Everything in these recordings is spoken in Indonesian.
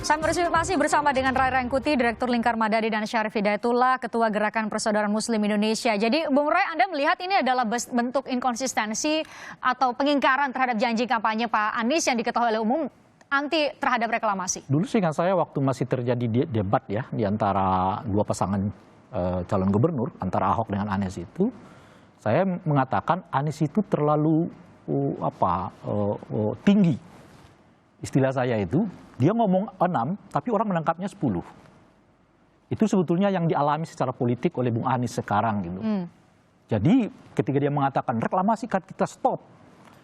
Saya masih bersama dengan Ray Rangkuti, Direktur Lingkar Madani, dan Syarif Hidayatullah, Ketua Gerakan Persaudaraan Muslim Indonesia. Jadi, Bung Ray, Anda melihat ini adalah bentuk inkonsistensi atau pengingkaran terhadap janji kampanye Pak Anies yang diketahui oleh umum anti terhadap reklamasi? Dulu seingat saya waktu masih terjadi debat ya di antara dua pasangan calon gubernur, antara Ahok dengan Anies itu, saya mengatakan Anies itu terlalu tinggi. Istilah saya itu, dia ngomong 6, tapi orang menangkapnya 10. Itu sebetulnya yang dialami secara politik oleh Bung Anies sekarang gitu. Jadi ketika dia mengatakan reklamasi kan kita stop,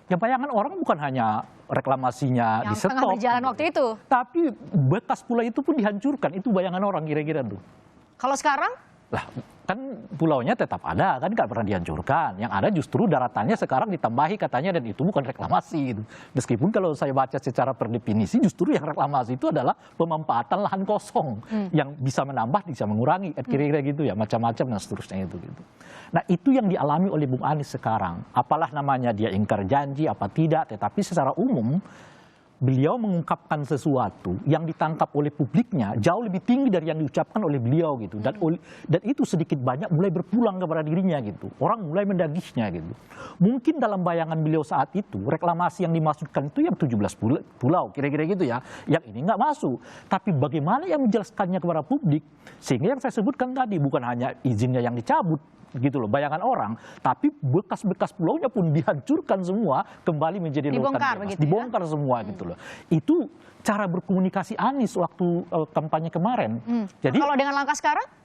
ya bayangan orang bukan hanya reklamasinya di stop, tengah berjalan waktu itu, tapi bekas pulau itu pun dihancurkan. Itu bayangan orang kira-kira tuh. Kalau sekarang? Lah, kan pulaunya tetap ada, kan nggak pernah dihancurkan. Yang ada justru daratannya sekarang ditambahi katanya, dan itu bukan reklamasi gitu. Meskipun kalau saya baca secara per definisi, justru yang reklamasi itu adalah pemanfaatan lahan kosong yang bisa menambah, bisa mengurangi, kira-kira gitu ya, macam-macam dan seterusnya itu gitu. Nah, itu yang dialami oleh Bung Anies sekarang. Apalah namanya dia ingkar janji apa tidak, tetapi secara umum beliau mengungkapkan sesuatu yang ditangkap oleh publiknya jauh lebih tinggi dari yang diucapkan oleh beliau gitu, dan itu sedikit banyak mulai berpulang kepada dirinya gitu, orang mulai mendagihnya gitu. Mungkin dalam bayangan beliau saat itu reklamasi yang dimaksudkan itu yang 17 pulau kira-kira gitu ya, yang ini nggak masuk, tapi bagaimana yang menjelaskannya kepada publik, sehingga yang saya sebutkan tadi bukan hanya izinnya yang dicabut gitu loh, bayangan orang, tapi bekas-bekas pulaunya pun dihancurkan semua, kembali menjadi lautan bebas, dibongkar semua gitu loh. Itu cara berkomunikasi Anies waktu kampanye kemarin. Jadi kalau dengan langkah sekarang?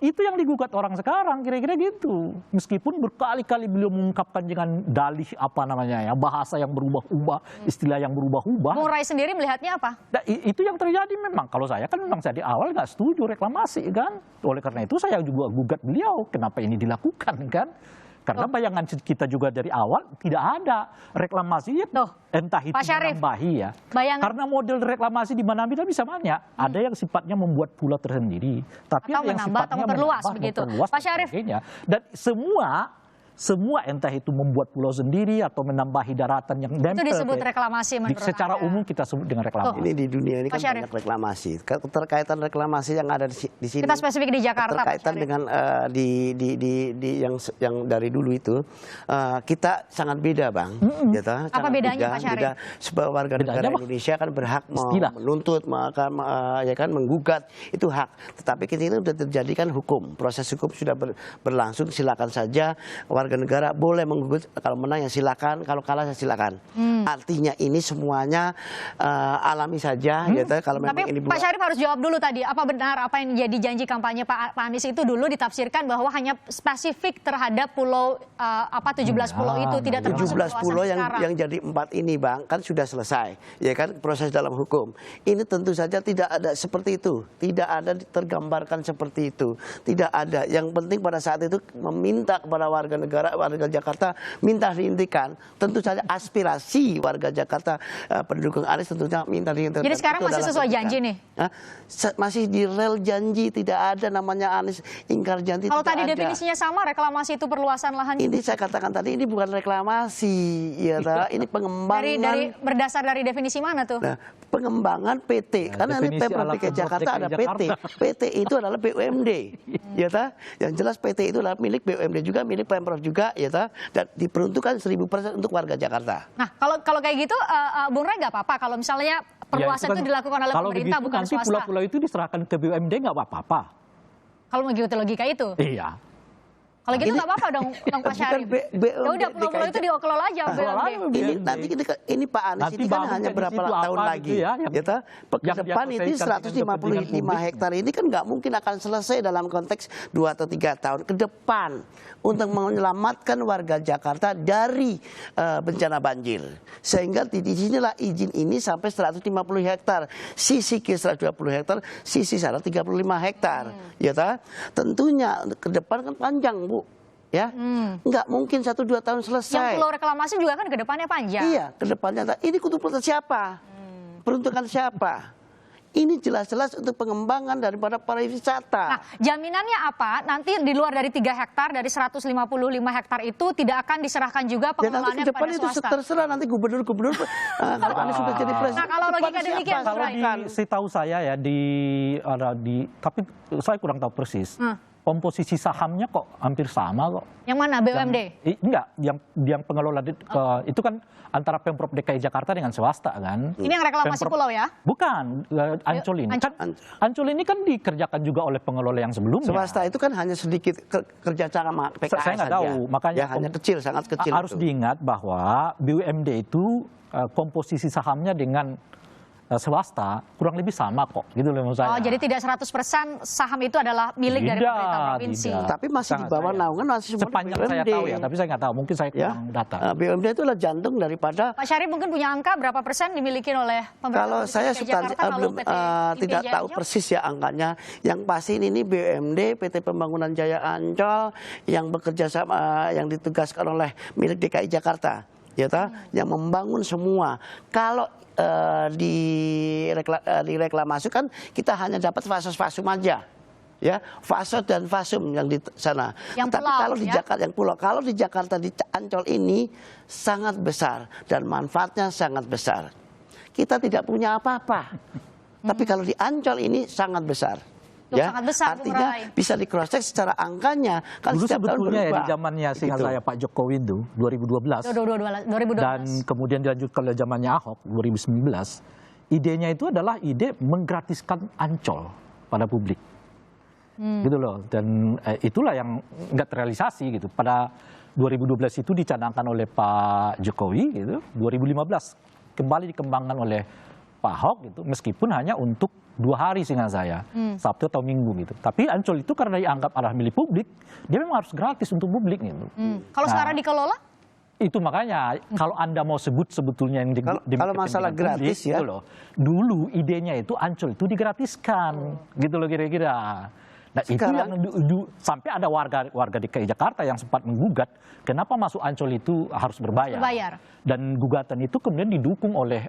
Itu yang digugat orang sekarang, kira-kira gitu. Meskipun berkali-kali beliau mengungkapkan dengan dalih apa namanya ya, bahasa yang berubah-ubah, istilah yang berubah-ubah. Bung Ray sendiri melihatnya apa? Nah, itu yang terjadi memang. Kalau saya kan memang saya di awal nggak setuju reklamasi kan. Oleh karena itu saya juga gugat beliau, kenapa ini dilakukan kan. Karena bayangan kita juga dari awal tidak ada reklamasi, entah itu menambahi ya. Karena model reklamasi di mana kita bisa banyak. Ada yang sifatnya membuat pulau tersendiri, tapi atau yang menambah atau memperluas begitu. Pak Syarif. Dan semua entah itu membuat pulau sendiri atau menambahi daratan yang nempel. Itu disebut reklamasi menurut secara umum kita sebut dengan reklamasi. Ini di dunia ini kan banyak reklamasi. Keterkaitan reklamasi yang ada di sini. Kita spesifik di Jakarta. Terkaitan dengan yang dari dulu itu kita sangat beda, Bang. Gitu, apa bedanya, Pak Syarif? Sebab warga negara Indonesia kan berhak menuntut, ya kan menggugat, itu hak. Tetapi kita ini sudah terjadi kan hukum, proses hukum sudah berlangsung. Silakan saja warga negara boleh menggugat, kalau menang ya silakan, kalau kalah ya silakan. Artinya ini semuanya alami saja, gitu. Kalau memang tapi ini Pak Syarif harus jawab dulu tadi, apa benar apa yang jadi janji kampanye Pak Anies itu dulu ditafsirkan bahwa hanya spesifik terhadap pulau 17 pulau itu, tidak termasuk 17 pulau yang jadi 4 ini, Bang, kan sudah selesai, ya kan, proses dalam hukum. Ini tentu saja tidak ada seperti itu, tidak ada tergambarkan seperti itu, tidak ada. Yang penting pada saat itu meminta kepada warga Jakarta, minta dihentikan. Tentu saja aspirasi warga Jakarta, pendukung Anies tentunya minta dihentikan. Jadi sekarang masih sesuai janji nih? Masih di rel janji, tidak ada namanya Anies ingkar janji. Kalau tadi definisinya sama, reklamasi itu perluasan lahan. Ini saya katakan tadi, ini bukan reklamasi, ya, ini pengembangan. Berdasar dari definisi mana tuh? Nah, pengembangan PT, karena ini Pemprov DKI Jakarta ada PT. PT itu adalah BUMD, ya ta? Yang jelas PT itu adalah milik BUMD juga, milik Pemprov juga, ya ta? Dan diperuntukkan 1000% untuk warga Jakarta. Nah, kalau kayak gitu, Bung Ray nggak apa-apa kalau misalnya perluasan itu dilakukan oleh pemerintah, bukan swasta. Kalau pulau-pulau itu diserahkan ke BUMD nggak apa-apa. Kalau mengikuti logika itu? Iya. Kalau gitu nggak apa-apa dong, Pak Syarif. Ya udah, pulau-pulau itu dikelola aja BUMD. Ini Pak Anies ini kan hanya berapa tahun lagi, ya? Ke depan itu 155 hektar ini kan nggak mungkin akan selesai dalam konteks 2 atau 3 tahun ke depan untuk menyelamatkan warga Jakarta dari bencana banjir. Sehingga di sinilah izin ini sampai 150 hektar, sisi kiri 120 hektar, sisi sana 35 hektar, ya ta? Tentunya ke depan kan panjang, Bu. Ya, nggak mungkin 1-2 tahun selesai. Yang pulau reklamasi juga kan ke depannya panjang. Iya, ke depannya. Ini kutu siapa? Peruntukan siapa? Ini jelas-jelas untuk pengembangan daripada pariwisata. Nah, jaminannya apa? Nanti di luar dari 3 hektar, dari 155 hektar itu tidak akan diserahkan juga pengelolaannya nanti ke depan kepada itu swasta? terserah nanti gubernur-gubernur kalau Anies sudah jadi presiden. Nah, kalau logika demikian, Kalau setahu saya ya tapi saya kurang tahu persis. Komposisi sahamnya kok hampir sama kok. Yang mana, BUMD? Enggak, yang pengelola itu kan antara Pemprov DKI Jakarta dengan swasta kan. Ini yang reklamasi pulau ya? Bukan, Ancol ini. Ancol ini kan dikerjakan juga oleh pengelola yang sebelumnya. Swasta itu kan hanya sedikit kerja sama PKS saya nggak tahu, makanya ya, hanya kecil, sangat kecil. Harus diingat bahwa BUMD itu komposisi sahamnya dengan swasta kurang lebih sama kok, gitu loh menurut saya. Oh, jadi tidak 100% saham itu adalah milik dari pemerintah provinsi. Tidak. Tapi masih di bawah naungan masih semua sepanjang BUMD. saya tahu ya, tapi saya nggak tahu, mungkin saya kurang data. BUMD itu adalah jantung daripada. Pak Syarif mungkin punya angka berapa persen dimiliki oleh pemerintah Kalau saya belum tidak tahu persis ya angkanya. Yang pasti ini BUMD, PT Pembangunan Jaya Ancol yang bekerja sama, yang ditugaskan oleh milik DKI Jakarta, ya yang membangun semua. Kalau di reklamasi kan kita hanya dapat fasum aja, ya fasum dan fasum yang di sana. Tapi kalau di Jakarta yang pulau, kalau di Jakarta di Ancol ini sangat besar dan manfaatnya sangat besar. Kita tidak punya apa-apa, tapi kalau di Ancol ini sangat besar. Ya, sangat besar, artinya bisa di cross check secara angkanya kan dulu setiap tahun sebetulnya berubah. Ya di zamannya seingat saya Pak Jokowi itu 2012 dan kemudian dilanjutkan oleh zamannya Ahok 2019, idenya itu adalah ide menggratiskan Ancol pada publik, gitu loh, dan itulah yang nggak terrealisasi gitu. Pada 2012 itu dicanangkan oleh Pak Jokowi gitu, 2015 kembali dikembangkan oleh Pak Ahok gitu, meskipun hanya untuk 2 hari seingat saya, Sabtu atau Minggu gitu. Tapi Ancol itu karena dianggap adalah milik publik, dia memang harus gratis untuk publik gitu. Kalau sekarang dikelola? Itu makanya kalau Anda mau sebut sebetulnya yang kalau masalah gratis publik, ya. gitu loh, dulu idenya itu Ancol itu digratiskan, gitu loh kira-kira. Nah sekarang, itu yang sampai ada warga DKI Jakarta yang sempat menggugat kenapa masuk Ancol itu harus berbayar. Dan gugatan itu kemudian didukung oleh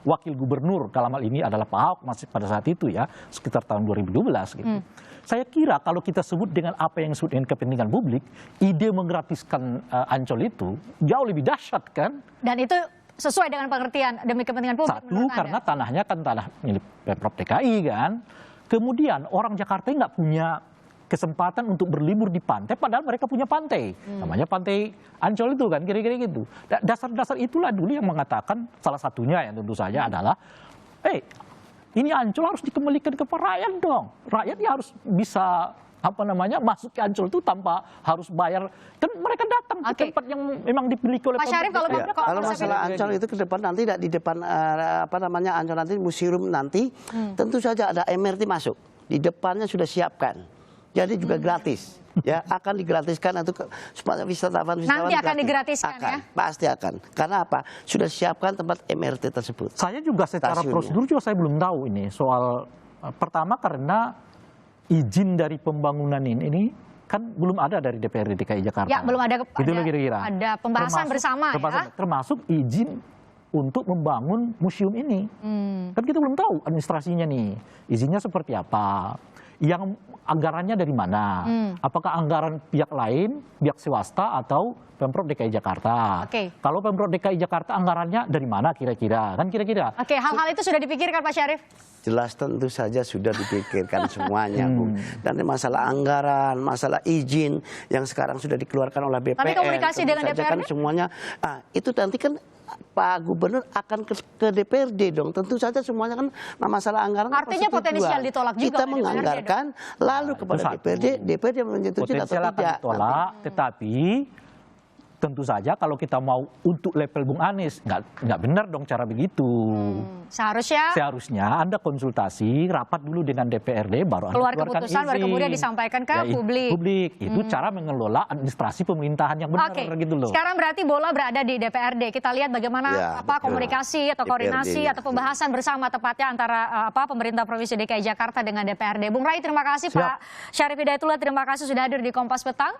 wakil gubernur, dalam hal ini adalah Pak Ahok masih pada saat itu ya, sekitar tahun 2012 gitu. Saya kira kalau kita sebut dengan apa yang disebut dengan kepentingan publik, ide menggratiskan Ancol itu jauh lebih dahsyat kan. Dan itu sesuai dengan pengertian demi kepentingan publik. Satu, karena tanahnya kan tanah milik Pemprov DKI kan. Kemudian orang Jakarta nggak punya kesempatan untuk berlibur di pantai, padahal mereka punya pantai, namanya Pantai Ancol itu kan, kira-kira gitu. Dasar-dasar itulah dulu yang mengatakan, salah satunya yang tentu saja adalah, ini Ancol harus dikembalikan ke rakyat dong. Rakyat ya harus bisa masuk ke Ancol itu tanpa harus bayar, kan mereka datang ke tempat yang memang dimiliki oleh Pak Syarif. Kalau masalah Ancol itu ke depan nanti tidak di depan Ancol nanti museum nanti tentu saja ada MRT masuk di depannya sudah siapkan, jadi juga gratis ya, akan digratiskan untuk wisatawan nanti akan digratiskan ya, pasti akan, karena apa, sudah siapkan tempat MRT tersebut. Saya juga secara prosedur juga saya belum tahu ini soal pertama karena izin dari pembangunan ini kan belum ada dari DPRD DKI Jakarta. Ya, belum ada. Gitu kira-kira. Ada pembahasan bersama ya. Termasuk izin untuk membangun museum ini. Kan kita belum tahu administrasinya nih. Izinnya seperti apa? Yang anggarannya dari mana? Apakah anggaran pihak lain, pihak swasta atau Pemprov DKI Jakarta? Kalau Pemprov DKI Jakarta anggarannya dari mana kira-kira? Kan kira-kira. Hal-hal itu sudah dipikirkan Pak Syarif? Jelas tentu saja sudah dipikirkan semuanya, Bu. Dan masalah anggaran, masalah izin yang sekarang sudah dikeluarkan oleh BPN. Tapi komunikasi dengan DPRD? Kan semuanya, itu nanti kan Pak Gubernur akan ke DPRD dong. Tentu saja semuanya kan masalah anggaran. Artinya potensial ditolak juga. Kita menganggarkan, lalu kepada DPRD menyetujui atau tidak. Potensial akan ditolak, tetapi tentu saja kalau kita mau untuk level Bung Anies, nggak benar dong cara begitu. Seharusnya Anda konsultasi, rapat dulu dengan DPRD, baru Anda keluarkan keputusan, izin. baru kemudian disampaikan ke publik. Itu cara mengelola administrasi pemerintahan yang benar gitu loh. Sekarang berarti bola berada di DPRD. Kita lihat bagaimana komunikasi atau koordinasi atau pembahasan bersama tepatnya antara pemerintah Provinsi DKI Jakarta dengan DPRD. Bung Rai, terima kasih. Pak Syarif Hidayatullah, terima kasih sudah hadir di Kompas Petang.